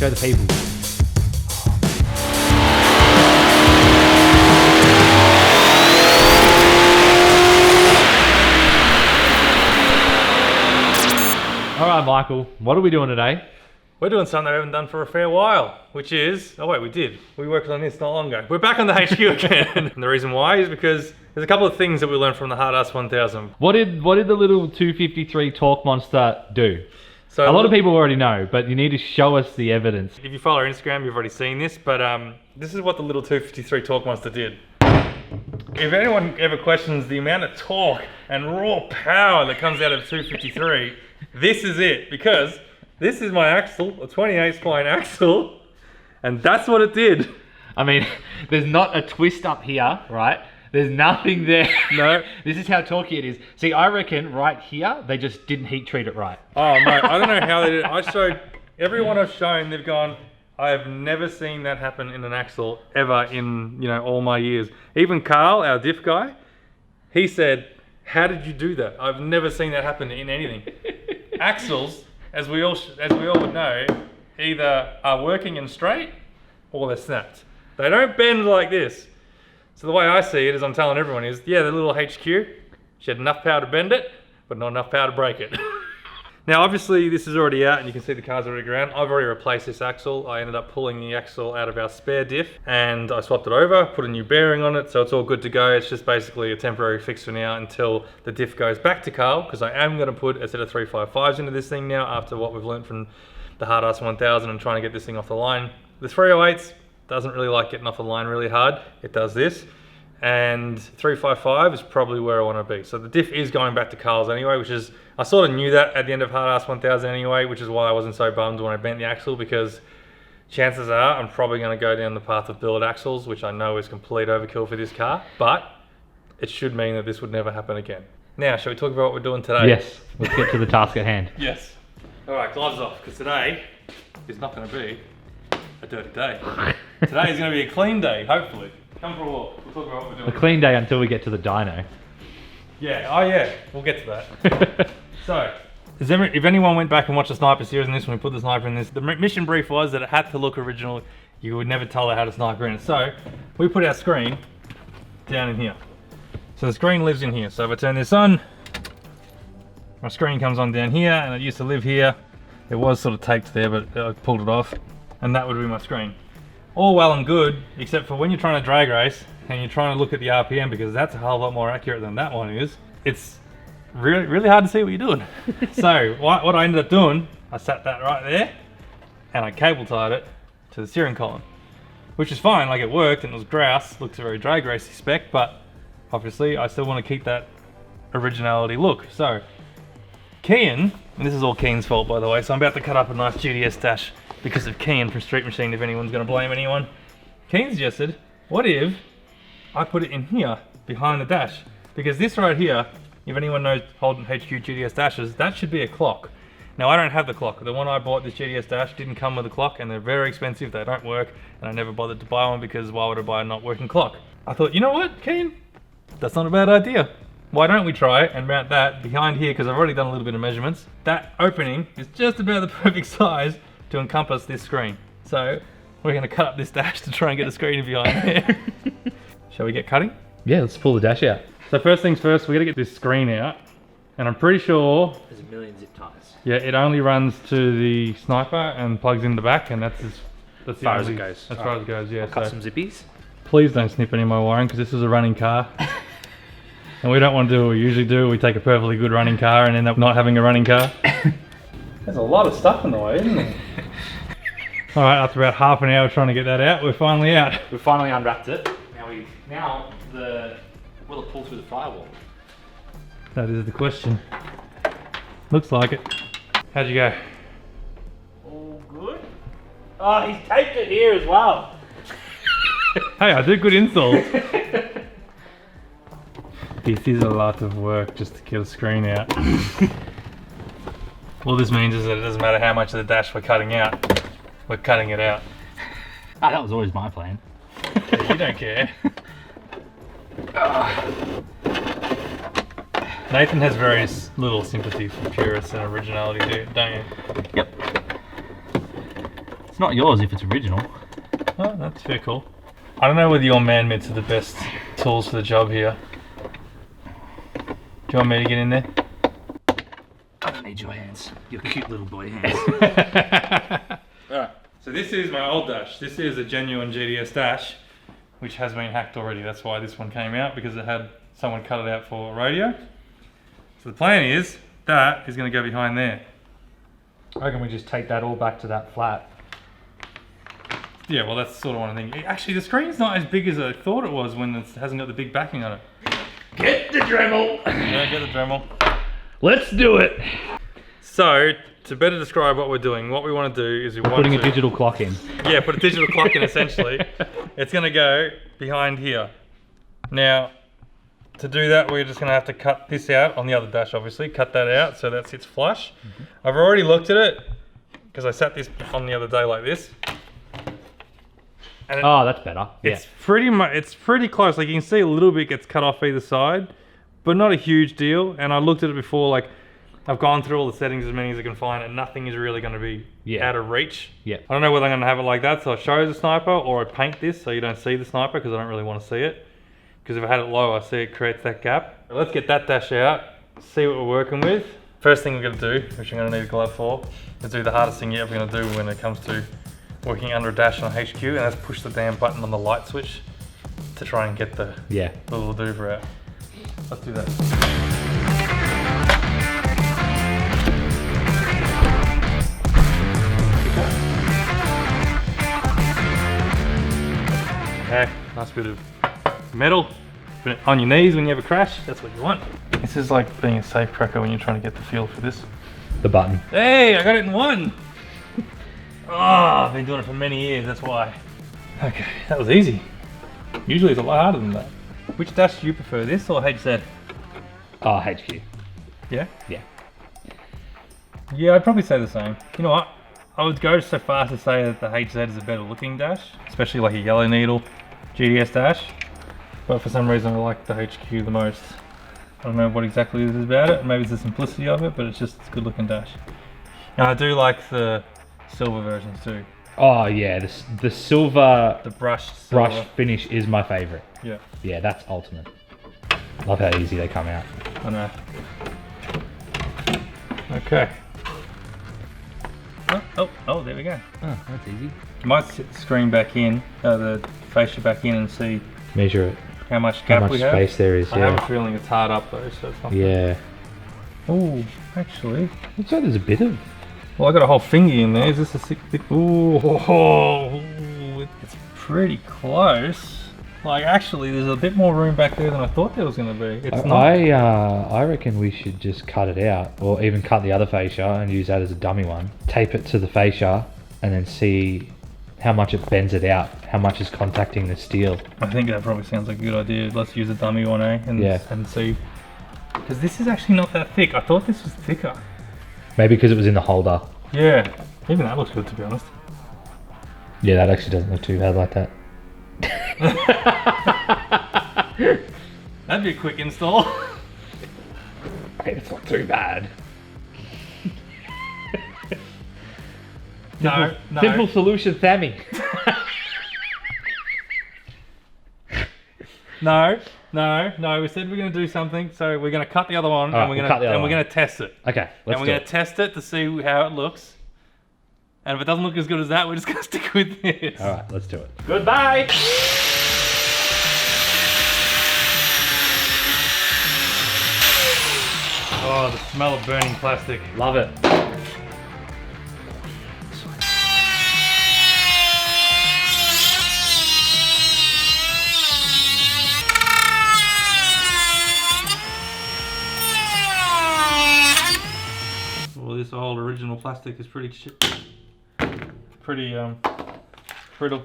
Show the people. All right, Michael, what are we doing today? We're doing something I haven't done for a fair while, which is, oh wait, we did. We worked on this not long ago. We're back on the HQ again. And the reason why is because there's a couple of things that we learned from the Hard Ass 1000. What did the little 253 torque monster do? So a lot of people already know, but you need to show us the evidence. If you follow our Instagram, you've already seen this, but this is what the little 253 torque monster did. If anyone ever questions the amount of torque and raw power that comes out of 253, this is it, because this is my axle, a 28 spline axle, and that's what it did. I mean, there's not a twist up here, right? There's nothing there. No. This is how torquey it is. See, I reckon right here, they just didn't heat treat it right. Oh, mate, I don't know how they did it. I showed, everyone I've shown, they've gone, I have never seen that happen in an axle ever in, you know, all my years. Even Carl, our diff guy, he said, how did you do that? I've never seen that happen in anything. Axles, as we all would know, either are working in straight or they're snapped. They don't bend like this. So the way I see it, as I'm telling everyone, is yeah, the little HQ, she had enough power to bend it, but not enough power to break it. Now obviously this is already out and you can see the car's already ground. I've already replaced this axle. I ended up pulling the axle out of our spare diff and I swapped it over, put a new bearing on it, so it's all good to go. It's just basically a temporary fix for now until the diff goes back to Carl, because I am going to put a set of 355s into this thing now after what we've learned from the Hard Ass 1000 and trying to get this thing off the line. The 308s doesn't really like getting off the line really hard. It does this. And 355 is probably where I want to be. So the diff is going back to Carl's anyway, which is, I sort of knew that at the end of Hard Ass 1000 anyway, which is why I wasn't so bummed when I bent the axle, because chances are I'm probably going to go down the path of billet axles, which I know is complete overkill for this car, but it should mean that this would never happen again. Now, shall we talk about what we're doing today? Yes, let's get to the task at hand. Yes. All right, gloves off, because today is not going to be a dirty day. Today is going to be a clean day, hopefully. Come for a walk. We'll talk about what we're doing. A clean day until we get to the dyno. Yeah, oh yeah, we'll get to that. So, if anyone went back and watched the Sniper series and this when we put the Sniper in this, the mission brief was that it had to look original. You would never tell it how to Sniper in it. So, we put our screen down in here. So the screen lives in here. So if I turn this on, my screen comes on down here, and it used to live here. It was sort of taped there, but I pulled it off, and that would be my screen. All well and good, except for when you're trying to drag race and you're trying to look at the RPM, because that's a whole lot more accurate than that one is. It's really, really hard to see what you're doing. So what I ended up doing, I sat that right there and I cable tied it to the steering column, which is fine, like it worked and it was grouse, looks a very drag racey spec, but obviously I still want to keep that originality look. So Kian, and this is all Kian's fault by the way, so I'm about to cut up a nice GDS dash because of Kian from Street Machine, if anyone's going to blame anyone. Kian suggested, what if I put it in here, behind the dash? Because this right here, if anyone knows Holden HQ GDS dashes, that should be a clock. Now I don't have the clock. The one I bought, this GDS dash, didn't come with a clock, and they're very expensive, they don't work, and I never bothered to buy one because why would I buy a not working clock? I thought, you know what, Kian? That's not a bad idea. Why don't we try and mount that behind here, because I've already done a little bit of measurements. That opening is just about the perfect size to encompass this screen. So we're going to cut up this dash to try and get the screen behind there. Shall we get cutting? Yeah, let's pull the dash out. So first things first, we got to get this screen out, and I'm pretty sure there's a million zip ties. Yeah, it only runs to the Sniper and plugs in the back, and that's as far as it goes. As far as it goes, yeah. I'll cut some zippies. Please don't snip any of my wiring, because this is a running car. And we don't want to do what we usually do. We take a perfectly good running car and end up not having a running car. There's a lot of stuff in the way, isn't there? All right, after about half an hour trying to get that out, we're finally out. We finally unwrapped it. Will it pull through the firewall? That is the question. Looks like it. How'd you go? All good. Oh, he's taped it here as well. Hey, I did good installs. This is a lot of work just to get a screen out. All this means is that it doesn't matter how much of the dash we're cutting out, we're cutting it out. Ah, that was always my plan. Yeah, you don't care. Nathan has very little sympathy for purists and originality, don't you? Yep. It's not yours if it's original. Oh, that's very cool. I don't know whether your man mitts are the best tools for the job here. Do you want me to get in there? I don't need your hands. Your cute little boy hands. Alright, so this is my old dash. This is a genuine GDS dash, which has been hacked already. That's why this one came out, because it had someone cut it out for a radio. So the plan is, that is going to go behind there. I reckon we just take that all back to that flat. Yeah, well that's sort of one of the things. Actually, the screen's not as big as I thought it was when it hasn't got the big backing on it. Get the Dremel. Yeah, get the Dremel. Let's do it. So, to better describe what we're doing, what we want to do is we want Putting to... a digital clock in. Yeah, put a digital clock in essentially. It's going to go behind here. Now, to do that, we're just going to have to cut this out on the other dash, obviously. Cut that out so that sits flush. I've already looked at it because I sat this on the other day like this. And Oh, that's better. it's pretty much, it's pretty close. Like you can see a little bit gets cut off either side, but not a huge deal. And I looked at it before, like I've gone through all the settings as many as I can find, and nothing is really going to be out of reach. Yeah. I don't know whether I'm going to have it like that, so I show the sniper, or I paint this so you don't see the sniper because I don't really want to see it. Because if I had it low, I see it creates that gap. Let's get that dash out, see what we're working with. First thing we're going to do, which I'm going to need a glove for, is do the hardest thing you're ever going to do when it comes to working under a dash on HQ, and that's push the damn button on the light switch to try and get the little doover out. Let's do that. Okay, nice bit of metal. Put it on your knees when you have a crash, that's what you want. This is like being a safe cracker when you're trying to get the feel for this. The button. Hey, I got it in one! Oh, I've been doing it for many years, that's why. Okay, that was easy. Usually it's a lot harder than that. Which dash do you prefer, this or HZ? Oh, HQ. Yeah? Yeah. Yeah, I'd probably say the same. You know what? I would go so far to say that the HZ is a better looking dash, especially like a yellow needle GDS dash. But for some reason I like the HQ the most. I don't know what exactly it is about it. Maybe it's the simplicity of it, but it's just a good looking dash. And I do like the silver versions too. Oh yeah, the silver, The brushed silver. brush finish is my favorite. Yeah, Yeah, that's ultimate. Love how easy they come out. I know. Okay. Oh, there we go. Oh, that's easy. You might sit the screen back in, the fascia back in, and see Measure it. how much How gap much we have. space there is. I have a Yeah. feeling it's hard up though, so it's not. Yeah. Oh, actually. Looks like there's a bit of. Well, I got a whole finger in there. Is this a thick? Ooh, it's pretty close. Like, actually, there's a bit more room back there than I thought there was going to be. It's not. I reckon we should just cut it out, or even cut the other fascia and use that as a dummy one. Tape it to the fascia, and then see how much it bends it out. How much is contacting the steel. I think that probably sounds like a good idea. Let's use a dummy one, eh? And see. Because this is actually not that thick. I thought this was thicker. Maybe because it was in the holder. Yeah. Even that looks good, to be honest. Yeah, that actually doesn't look too bad like that. That'd be a quick install. Okay, it's not too bad. No. Simple solution, Sammy. No. We said we're going to do something, so we're going to cut the other one, Alright, and we're we'll cut the other going one. to test it. Okay, let's And we're do going to it. test it to see how it looks. And if it doesn't look as good as that, we're just going to stick with this. Alright, let's do it. Goodbye. Oh, the smell of burning plastic. Love it. Well, this old original plastic is pretty brittle.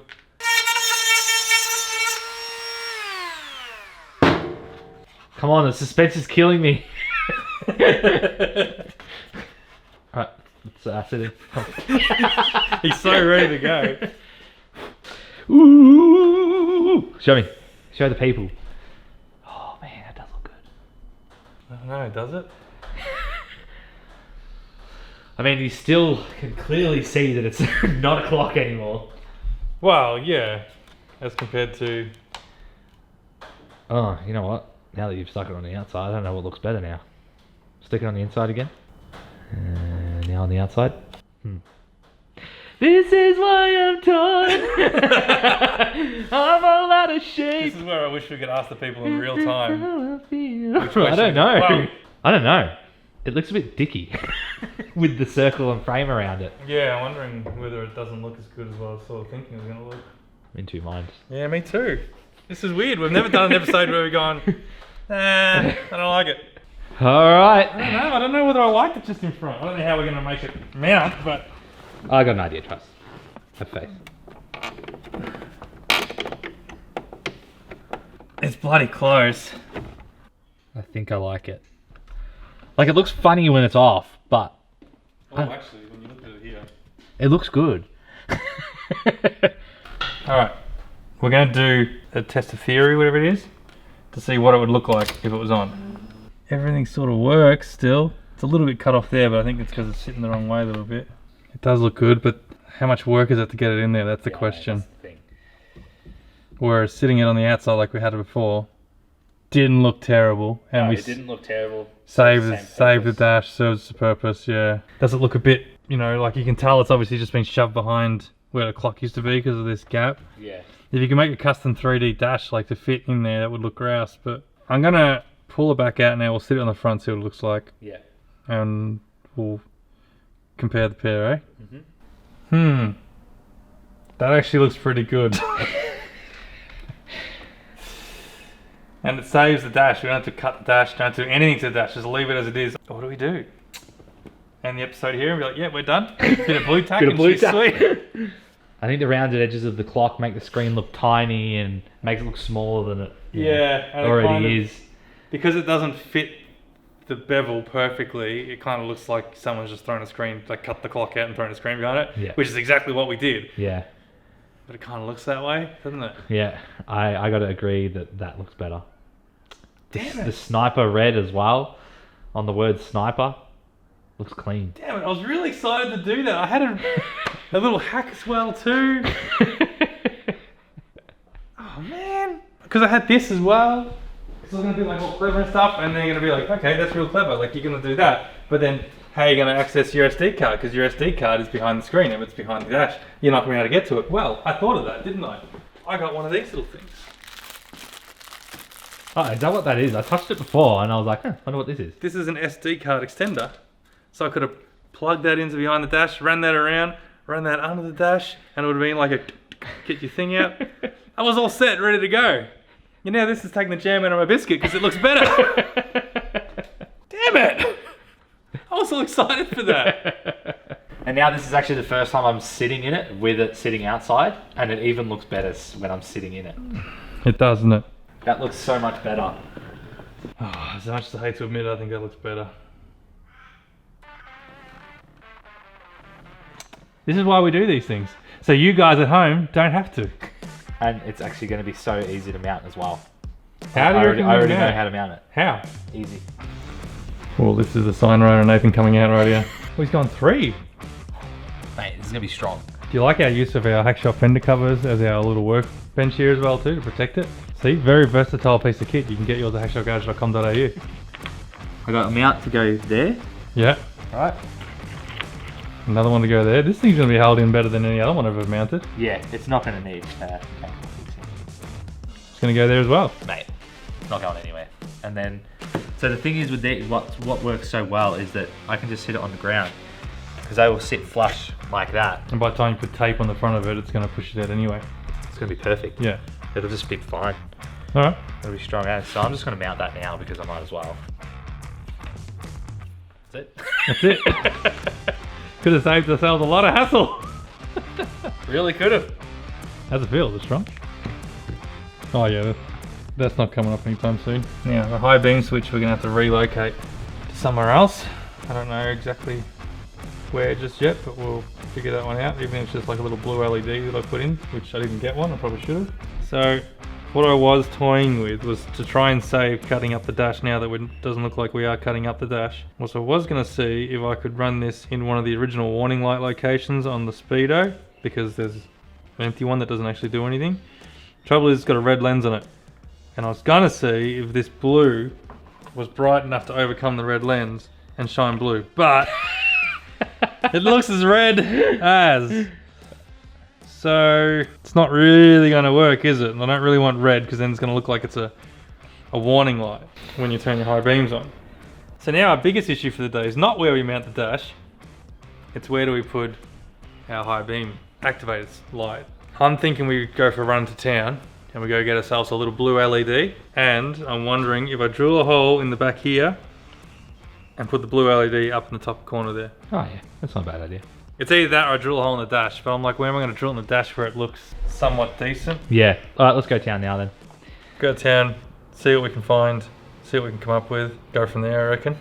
Come on, the suspense is killing me. Alright, let's sit in. He's so ready to go. Ooh! Show me. Show the people. Oh man, that does look good. I don't know, does it? I mean, you still can clearly see that it's not a clock anymore. Well, yeah, as compared to... Oh, you know what? Now that you've stuck it on the outside, I don't know what looks better now. Stick it on the inside again. Now on the outside. This is why I'm torn. I'm all out of shape. This is where I wish we could ask the people in real time. I don't know. Well, I don't know. It looks a bit dicky with the circle and frame around it. yeah, I'm wondering whether it doesn't look as good as what I was sort of thinking it was going to look. I'm in two minds. Yeah, me too. This is weird. We've never done an episode where we've gone, I don't like it. Alright. I don't know whether I like it just in front. I don't know how we're going to make it mount, but... I got an idea, trust. Have faith. It's bloody close. I think I like it. Like, it looks funny when it's off, but... Oh, actually, when you look at it here... It looks good. Alright, we're going to do a test of theory, whatever it is, to see what it would look like if it was on. Everything sort of works still. It's a little bit cut off there, but I think it's because it's sitting the wrong way a little bit. It does look good, but how much work is it to get it in there? That's the question. That's the thing. Whereas sitting it on the outside like we had it before, didn't look terrible. And it didn't look terrible. saved the dash, serves the purpose, yeah. Does it look a bit, you know, like you can tell it's obviously just been shoved behind where the clock used to be because of this gap. Yeah. If you can make a custom 3D dash like to fit in there, that would look grouse. But I'm gonna pull it back out now. We'll sit it on the front, see what it looks like, Yeah. and we'll compare the pair, eh? Mm-hmm. That actually looks pretty good. And it saves the dash. We don't have to cut the dash, don't have to do anything to the dash, just leave it as it is. What do we do? End the episode here and be like, yeah, we're done. Bit of blue tack Bit of and blue she's tack. sweet. I think the rounded edges of the clock make the screen look tiny and makes it look smaller than it Yeah, and it already kind of- is. Because it doesn't fit the bevel perfectly, it kind of looks like someone's just thrown a screen, like cut the clock out and thrown a screen behind it, Yeah. which is exactly what we did. Yeah. But it kind of looks that way, doesn't it? Yeah. I got to agree that that looks better. Damn The it. sniper red as well, on the word sniper, looks clean. Damn it, I was really excited to do that. I had a little hack as well too. Oh man. Because I had this as well. Because I was going to be like all clever and stuff, and then you're going to be like, okay, that's real clever, like you're going to do that. But then, how are you going to access your SD card? Because your SD card is behind the screen, if it's behind the dash, you're not going to be able to get to it. Well, I thought of that, didn't I? I got one of these little things. Oh, is that what that is? I touched it before and I was like, wonder what this is. This is an SD card extender. So I could have plugged that into behind the dash, ran that around, ran that under the dash, and it would have been like a get your thing out. I was all set, ready to go. You know, this is taking the jam out of my biscuit because it looks better. Damn it! I was so excited for that. And now this is actually the first time I'm sitting in it with it sitting outside, and it even looks better when I'm sitting in it. It does, doesn't it? That looks so much better. Oh, as much as I hate to admit it, I think that looks better. This is why we do these things. So you guys at home don't have to. And it's actually going to be so easy to mount as well. How do you reckon I already you know mount? how to mount it. How? Easy. Well, this is the sign right on Nathan coming out right here. Oh, he's gone 3. Mate, this is going to be strong. Do you like our use of our Hackshop fender covers as our little workbench here as well too, to protect it? See, very versatile piece of kit. You can get yours at hackshopgarage.com.au. I got a mount to go there. Yeah. Right. Another one to go there. This thing's going to be held in better than any other one I've ever mounted. Yeah, it's not going to need It's going to go there as well. mate, it's not going anywhere. And then, so the thing is with these, what works so well is that I can just sit it on the ground because they will sit flush like that. And by the time you put tape on the front of it, it's going to push it out anyway. It's going to be perfect. Yeah. It'll just be fine. Alright. It'll be strong as. So I'm just going to mount that now because I might as well. That's it. That's it. Could have saved ourselves a lot of hassle. Really could have. How's it feel? Is it strong? Oh yeah, that's not coming up anytime soon. Now, the high beam switch we're going to have to relocate to somewhere else. I don't know exactly where just yet, but we'll figure that one out. Even if it's just like a little blue LED that I put in, which I didn't get one, I probably should have. So, what I was toying with was to try and save cutting up the dash now that it doesn't look like we are cutting up the dash. What I was going to see if I could run this in one of the original warning light locations on the Speedo, because there's an empty one that doesn't actually do anything. Trouble is it's got a red lens on it, and I was going to see if this blue was bright enough to overcome the red lens and shine blue, but it looks as red as. So it's not really going to work, is it? And I don't really want red because then it's going to look like it's a warning light when you turn your high beams on. So now our biggest issue for the day is not where we mount the dash, it's where do we put our high beam activated light. I'm thinking we go for a run to town and we go get ourselves a little blue LED, and I'm wondering if I drill a hole in the back here and put the blue LED up in the top corner there. Oh yeah, that's not a bad idea. It's either that or I drill a hole in the dash, but I'm like, where am I going to drill in the dash where it looks somewhat decent? Yeah. Alright, let's go town now then. Go to town, see what we can find, see what we can come up with, go from there, I reckon.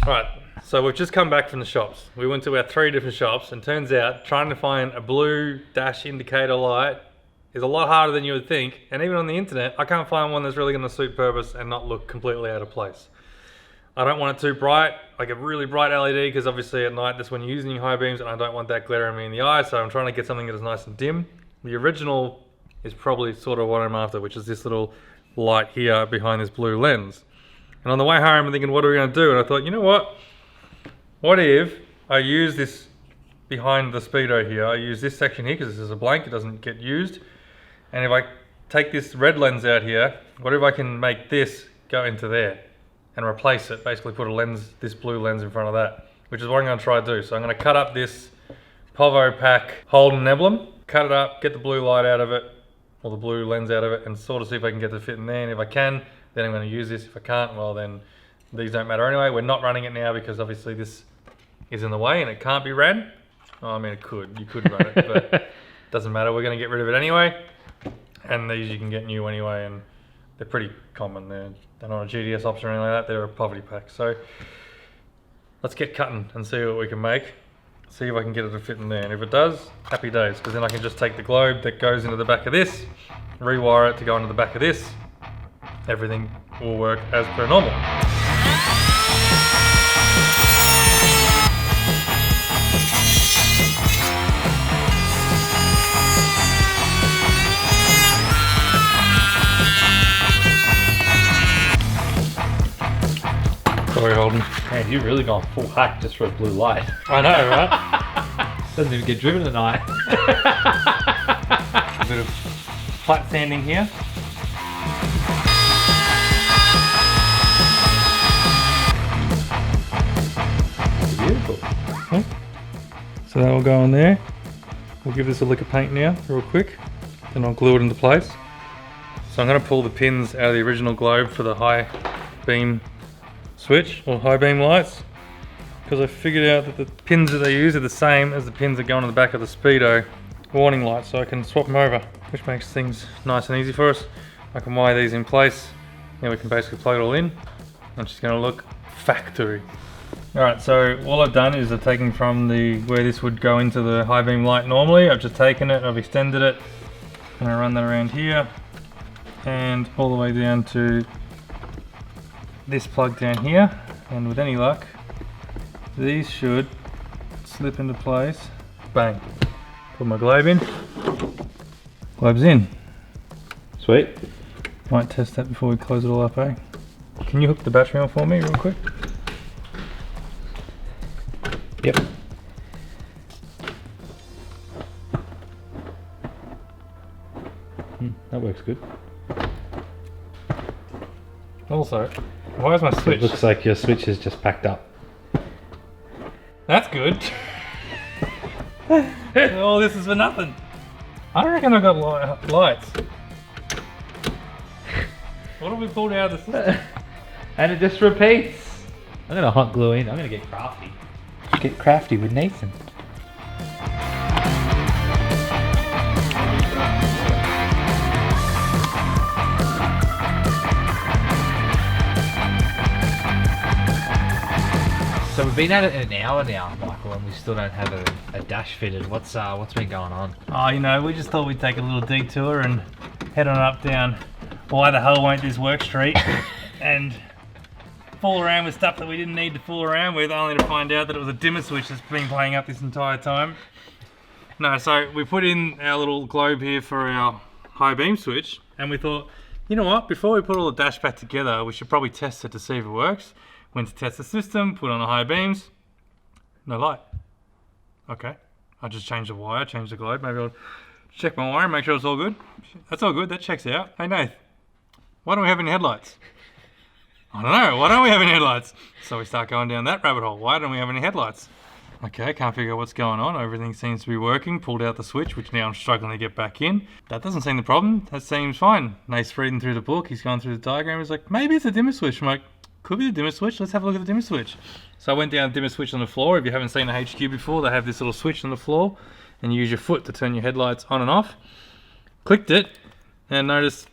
Alright, so we've just come back from the shops. We went to about 3 different shops, and turns out trying to find a blue dash indicator light is a lot harder than you would think, and even on the internet, I can't find one that's really going to suit purpose and not look completely out of place. I don't want it too bright, like a really bright LED, because obviously at night that's when you're using your high beams and I don't want that glaring me in the eye, so I'm trying to get something that is nice and dim. The original is probably sort of what I'm after, which is this little light here behind this blue lens. And on the way home I'm thinking, what are we going to do? And I thought, you know what? What if I use this behind the Speedo here, I use this section here because this is a blank, it doesn't get used. And if I take this red lens out here, what if I can make this go into there and replace it, basically put a lens, this blue lens in front of that, which is what I'm going to try to do. So I'm going to cut up this Povo Pack Holden emblem, cut it up, get the blue light out of it, or the blue lens out of it, and sort of see if I can get it to fit in there. And if I can, then I'm going to use this. If I can't, well then these don't matter anyway. We're not running it now because obviously this is in the way and it can't be ran. Oh, I mean it could, you could run it, but it doesn't matter. We're going to get rid of it anyway. And these you can get new anyway, and they're pretty common. They're not a GDS option or anything like that, they're a poverty pack. So let's get cutting and see what we can make. See if I can get it to fit in there, and if it does, happy days, because then I can just take the globe that goes into the back of this, rewire it to go into the back of this. Everything will work as per normal. Sorry, Holden. Man, you've really gone full hack just for a blue light. I know, right? Doesn't even get driven at night. A bit of flat sanding here. Beautiful. Okay. So that will go in there. We'll give this a lick of paint now, real quick. Then I'll glue it into place. So I'm going to pull the pins out of the original globe for the high beam switch, or high beam lights, because I figured out that the pins that they use are the same as the pins that go on the back of the Speedo warning lights, so I can swap them over, which makes things nice and easy for us. I can wire these in place, now we can basically plug it all in, and it's just going to look factory. Alright, so all I've done is I've taken from where this would go into the high beam light normally, I've just taken it, I've extended it, and I run that around here, and all the way down to this plug down here, and with any luck these should slip into place. Bang, put my globe in, globe's in. Sweet. Might test that before we close it all up, eh? Can you hook the battery on for me real quick? Yep. That works good. Also, why is my switch? It looks like your switch is just packed up. That's good. All this is for nothing. I don't reckon I got lights. What have we pulled out of the system? And it just repeats. I'm gonna hot glue in. I'm gonna get crafty. Get crafty with Nathan. So So we've been at it an hour now, Michael, and we still don't have a dash fitted. What's been going on? Oh, you know, we just thought we'd take a little detour and head on up down why the hell won't this work street and fool around with stuff that we didn't need to fool around with, only to find out that it was a dimmer switch that's been playing up this entire time. No, so we put in our little globe here for our high beam switch, and we thought, you know what, before we put all the dash back together, we should probably test it to see if it works. Went to test the system, put on the high beams, no light. Okay, I just changed the wire, changed the globe. Maybe I'll check my wire, make sure it's all good. That's all good, that checks out. Hey Nath, why don't we have any headlights? I don't know, why don't we have any headlights? So we start going down that rabbit hole. Why don't we have any headlights? Okay, can't figure out what's going on. Everything seems to be working. Pulled out the switch, which now I'm struggling to get back in. That doesn't seem the problem. That seems fine. Nate's reading through the book. He's gone through the diagram. He's like, maybe it's a dimmer switch. I'm like, could be the dimmer switch. Let's have a look at the dimmer switch. So I went down the dimmer switch on the floor. If you haven't seen a HQ before, they have this little switch on the floor, and you use your foot to turn your headlights on and off. Clicked it, and noticed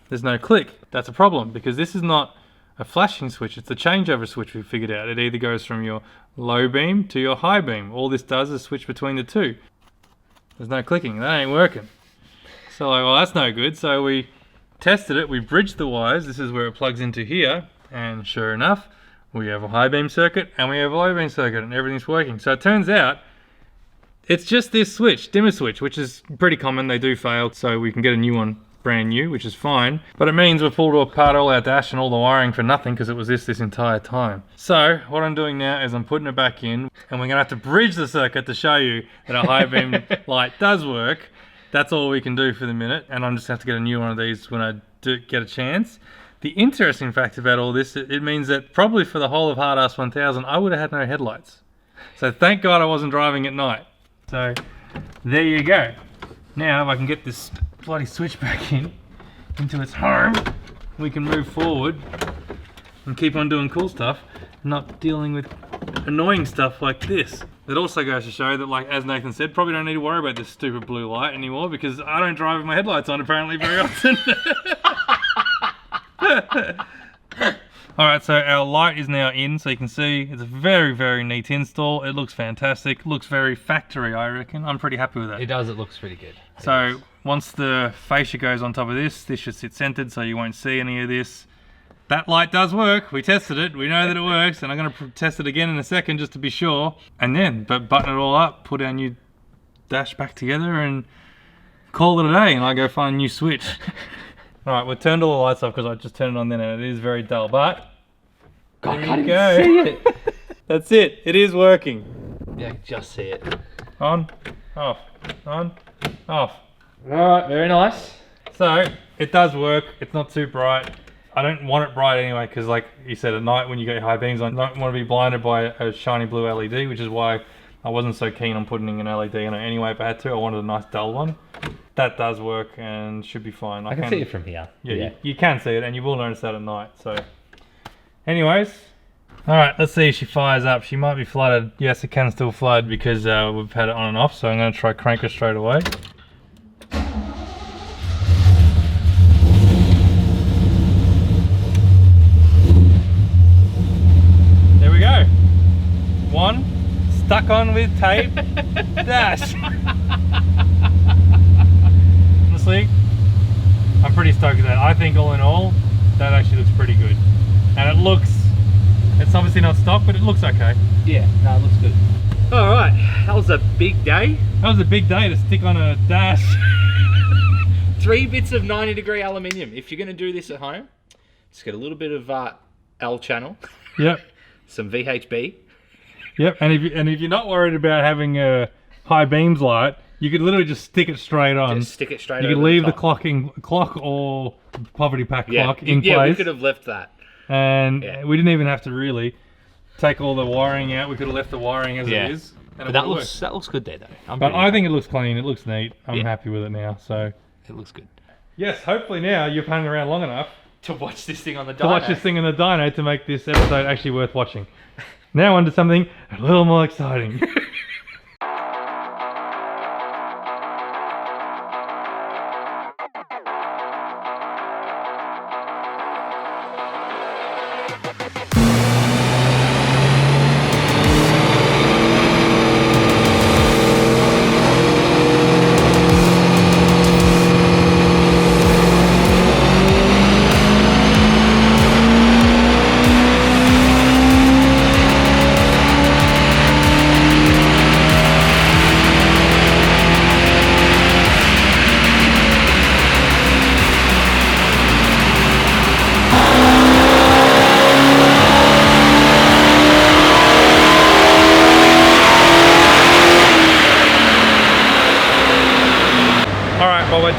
there's no click. That's a problem, because this is not a flashing switch, it's a changeover switch we figured out. It either goes from your low beam to your high beam. All this does is switch between the two. There's no clicking, that ain't working. So like, well, that's no good. So we tested it, we bridged the wires. This is where it plugs into here, and sure enough, we have a high beam circuit and we have a low beam circuit, and everything's working. So it turns out it's just this switch, dimmer switch, which is pretty common. They do fail, so we can get a new one, brand new, which is fine, but it means we've pulled apart all our dash and all the wiring for nothing, because it was this entire time. So what I'm doing now is I'm putting it back in, and we're gonna have to bridge the circuit to show you that a high beam light does work. That's all we can do for the minute, and I'm just gonna have to get a new one of these when I do get a chance. The interesting fact about all this, it means that probably for the whole of Hard Ass 1000 I would have had no headlights. So thank God I wasn't driving at night. So there you go. Now if I can get this bloody switch back into its home, we can move forward and keep on doing cool stuff, not dealing with annoying stuff like this. It also goes to show that, like as Nathan said, probably don't need to worry about this stupid blue light anymore, because I don't drive with my headlights on apparently very often. Alright, so our light is now in, so you can see it's a very, very neat install. It looks fantastic, looks very factory, I reckon. I'm pretty happy with that. It does, it looks pretty good. So once the fascia goes on top of this, this should sit centered, so you won't see any of this. That light does work. We tested it. We know that it works, and I'm going to test it again in a second just to be sure. And then, button it all up, put our new dash back together, and call it a day. And I go find a new switch. All right, we've turned all the lights off because I just turned it on then, and it is very dull. But God, there you go. See it. That's it. It is working. Yeah, just see it. On, off, on, off. Alright, very nice. So it does work. It's not too bright. I don't want it bright anyway, because like you said, at night when you get your high beams on, you don't want to be blinded by a shiny blue LED, which is why I wasn't so keen on putting an LED in it anyway. If I had to, I wanted a nice dull one. That does work and should be fine. I can see it from here. Yeah, you can see it, and you will notice that at night. So anyways, all right, let's see if she fires up. She might be flooded. Yes, it can still flood because we've had it on and off, so I'm going to try crank her straight away. There we go. One, stuck on with tape, dash. Honestly, I'm pretty stoked with that. I think all in all, that actually looks pretty good. And it looks, it's obviously not stock, but it looks okay. Yeah, no, it looks good. Alright, that was a big day. That was a big day to stick on a dash. 3 bits of 90-degree aluminium. If you're going to do this at home, just get a little bit of L channel. Yep. Some VHB. Yep, and if you're not worried about having a high beams light, you could literally just stick it straight on. Just stick it straight on. You could leave the clock or poverty pack clock in place. Yeah, we could have left that. And we didn't even have to really take all the wiring out. We could have left the wiring as it is. But that looks good there though. But I think it looks clean, it looks neat. I'm happy with it now, so. It looks good. Yes, hopefully now you've hung around long enough to watch this thing on the dyno. To watch this thing in the dyno to make this episode actually worth watching. Now on to something a little more exciting.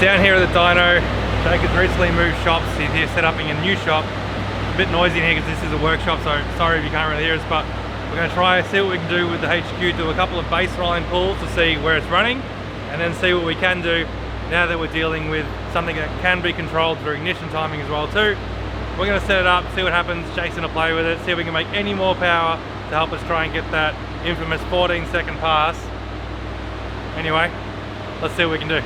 Down here at the dyno, Jake has recently moved shops. He's here set up in a new shop. A bit noisy in here because this is a workshop, so sorry if you can't really hear us, but we're going to try and see what we can do with the HQ, do a couple of base rolling pulls to see where it's running, and then see what we can do now that we're dealing with something that can be controlled through ignition timing as well too. We're going to set it up, see what happens, Jason will play with it, see if we can make any more power to help us try and get that infamous 14-second pass. Anyway, let's see what we can do.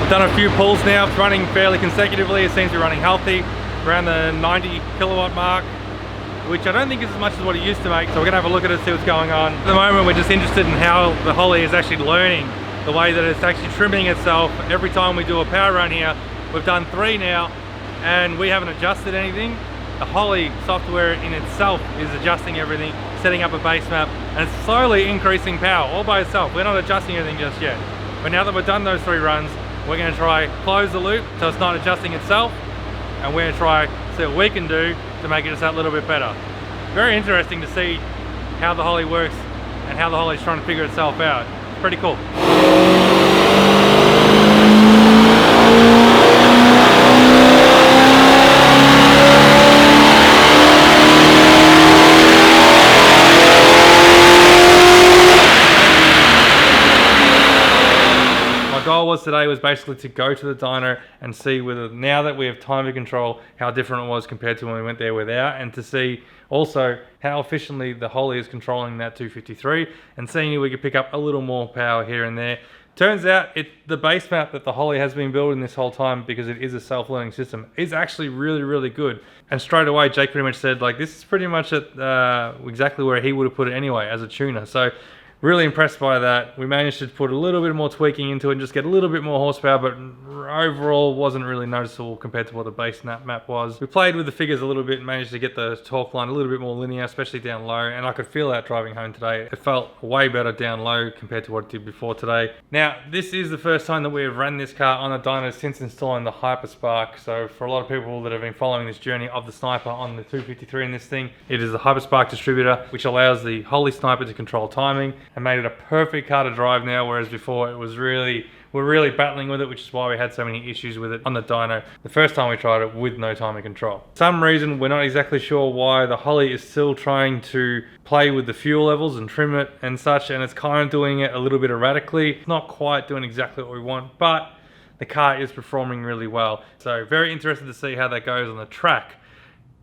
Done a few pulls now, it's running fairly consecutively, it seems to be running healthy, around the 90 kilowatt mark, which I don't think is as much as what it used to make, so we're going to have a look at it, see what's going on. At the moment we're just interested in how the Holley is actually learning, the way that it's actually trimming itself every time we do a power run here. We've done 3 now, and we haven't adjusted anything. The Holley software in itself is adjusting everything, setting up a base map, and it's slowly increasing power all by itself. We're not adjusting anything just yet. But now that we've done those 3 runs, we're going to try close the loop so it's not adjusting itself, and we're going to try see what we can do to make it just that little bit better. Very interesting to see how the Holley works and how the Holley's trying to figure itself out. It's pretty cool. Was today was basically to go to the dyno and see whether, now that we have timing control, how different it was compared to when we went there without, and to see also how efficiently the Holley is controlling that 253, and seeing if we could pick up a little more power here and there. Turns out the base map that the Holley has been building this whole time, because it is a self-learning system, is actually really good. And straight away Jake pretty much said, like, this is pretty much at exactly where he would have put it anyway as a tuner. So really impressed by that. We managed to put a little bit more tweaking into it and just get a little bit more horsepower, but overall wasn't really noticeable compared to what the base map was. We played with the figures a little bit and managed to get the torque line a little bit more linear, especially down low, and I could feel that driving home today. It felt way better down low compared to what it did before today. Now, this is the first time that we have ran this car on a dyno since installing the Hyperspark, so for a lot of people that have been following this journey of the Sniper on the 253 in this thing, it is the Hyperspark distributor, which allows the Holley Sniper to control timing, and made it a perfect car to drive now, whereas before it was we're really battling with it, which is why we had so many issues with it on the dyno the first time we tried it with no timing control. For some reason, we're not exactly sure why the Holley is still trying to play with the fuel levels and trim it and such, and it's kind of doing it a little bit erratically. It's not quite doing exactly what we want, but the car is performing really well. So very interested to see how that goes on the track.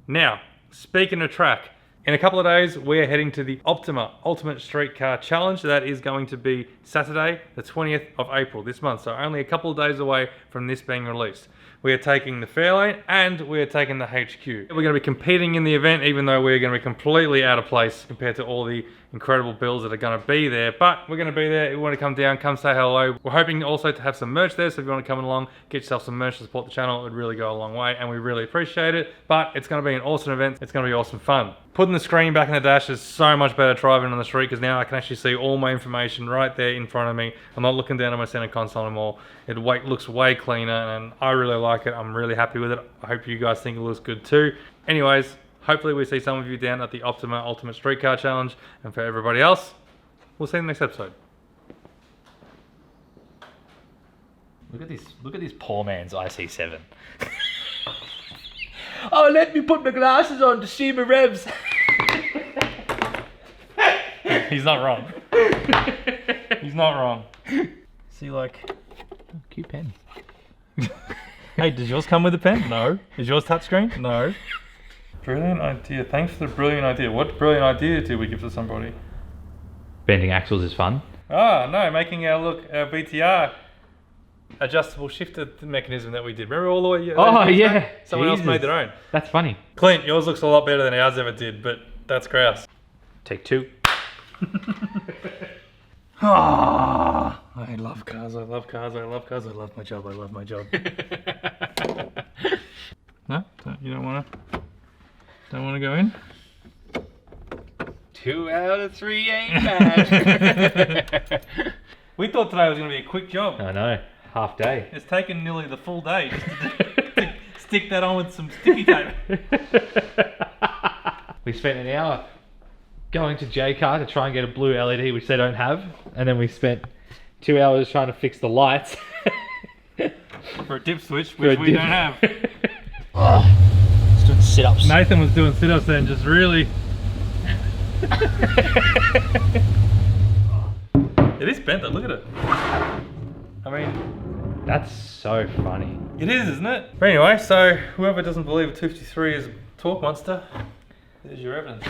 Now, speaking of track, in a couple of days, we're heading to the Optima Ultimate Street Car Challenge. That is going to be Saturday, the 20th of April this month. So only a couple of days away from this being released. We are taking the Fairlane and we are taking the HQ. We're going to be competing in the event, even though we're going to be completely out of place compared to all the incredible builds that are going to be there. But we're going to be there. If you want to come down, come say hello. We're hoping also to have some merch there. So if you want to come along, get yourself some merch to support the channel, it would really go a long way. And we really appreciate it. But it's going to be an awesome event. It's going to be awesome fun. Putting the screen back in the dash is so much better driving on the street, because now I can actually see all my information right there in front of me. I'm not looking down at my center console anymore. It looks way cleaner, and I really like it. I'm really happy with it. I hope you guys think it looks good too. Anyways, hopefully we see some of you down at the Optima Ultimate Street Car Challenge, and for everybody else, we'll see you in the next episode. Look at this poor man's IC7. Oh, let me put my glasses on to see my revs. He's not wrong. He's not wrong. See, like, Oh, cute pen. hey, does yours come with a pen? No. Is yours touchscreen? No. Brilliant idea. Thanks for the brilliant idea. What brilliant idea did we give to somebody? Bending axles is fun. Oh, no, making our VTR adjustable shifter mechanism that we did. Remember all the way? Oh, yeah. Someone else made their own. That's funny. Clint, yours looks a lot better than ours ever did, but that's grouse. Take 2. Ah, I love cars, I love cars, I love cars, I love my job, I love my job. No? You don't want to go in? 2 out of 3 ain't bad. We thought today was going to be a quick job. I know. Half day. It's taken nearly the full day just to stick that on with some sticky tape. We spent an hour going to J-Car to try and get a blue LED, which they don't have. And then we spent 2 hours trying to fix the lights. For a dip switch, which we don't have. Just doing sit-ups. Nathan was doing sit-ups then, just really... It is bent though, look at it. I mean... That's so funny. It is, isn't it? But anyway, so whoever doesn't believe a 253 is a torque monster, there's your evidence.